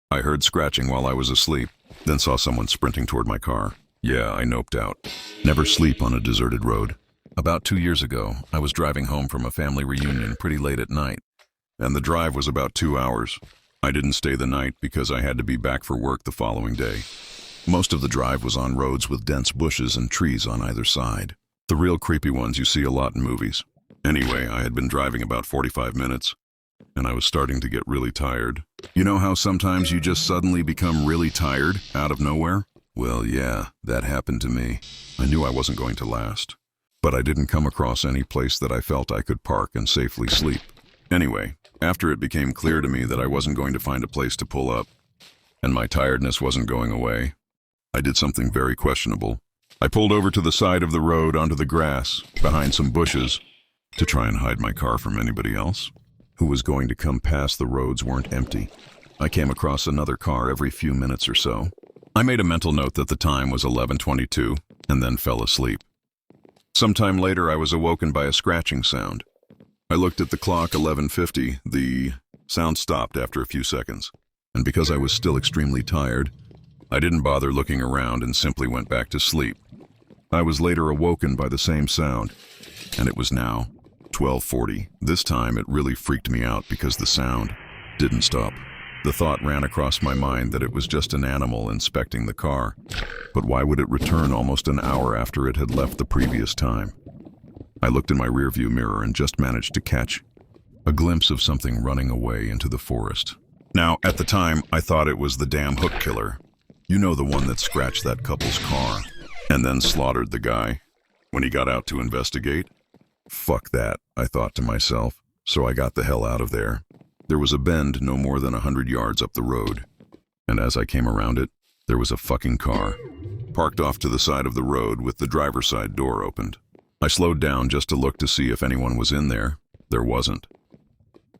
I heard scratching while I was asleep, then saw someone sprinting toward my car. Yeah, I noped out. Never sleep on a deserted road. About 2 years ago, I was driving home from a family reunion pretty late at night, and the drive was about 2 hours. I didn't stay the night because I had to be back for work the following day. Most of the drive was on roads with dense bushes and trees on either side. The real creepy ones you see a lot in movies. Anyway, I had been driving about 45 minutes, and I was starting to get really tired. You know how sometimes you just suddenly become really tired out of nowhere? Well, yeah, that happened to me. I knew I wasn't going to last, but I didn't come across any place that I felt I could park and safely sleep. Anyway, after it became clear to me that I wasn't going to find a place to pull up, and my tiredness wasn't going away, I did something very questionable. I pulled over to the side of the road onto the grass, behind some bushes, to try and hide my car from anybody else who was going to come past. The roads weren't empty. I came across another car every few minutes or so. I made a mental note that the time was 11:22 and then fell asleep. Sometime later, I was awoken by a scratching sound. I looked at the clock, 11:50. The sound stopped after a few seconds, and because I was still extremely tired, I didn't bother looking around and simply went back to sleep. I was later awoken by the same sound, and it was now 12:40. This time it really freaked me out because the sound didn't stop. The thought ran across my mind that it was just an animal inspecting the car, but why would it return almost an hour after it had left the previous time? I looked in my rearview mirror and just managed to catch a glimpse of something running away into the forest. Now, at the time, I thought it was the damn hook killer. You know, the one that scratched that couple's car and then slaughtered the guy when he got out to investigate. Fuck that, I thought to myself, so I got the hell out of there. There was a bend no more than 100 yards up the road, and as I came around it, there was a fucking car, parked off to the side of the road with the driver's side door opened. I slowed down just to look to see if anyone was in there. There wasn't.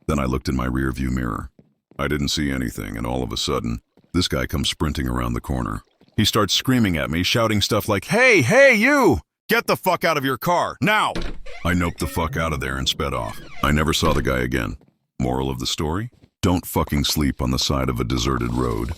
Then I looked in my rearview mirror. I didn't see anything, and all of a sudden, this guy comes sprinting around the corner. He starts screaming at me, shouting stuff like, "Hey, you! Get the fuck out of your car, now!" I noped the fuck out of there and sped off. I never saw the guy again. Moral of the story? Don't fucking sleep on the side of a deserted road.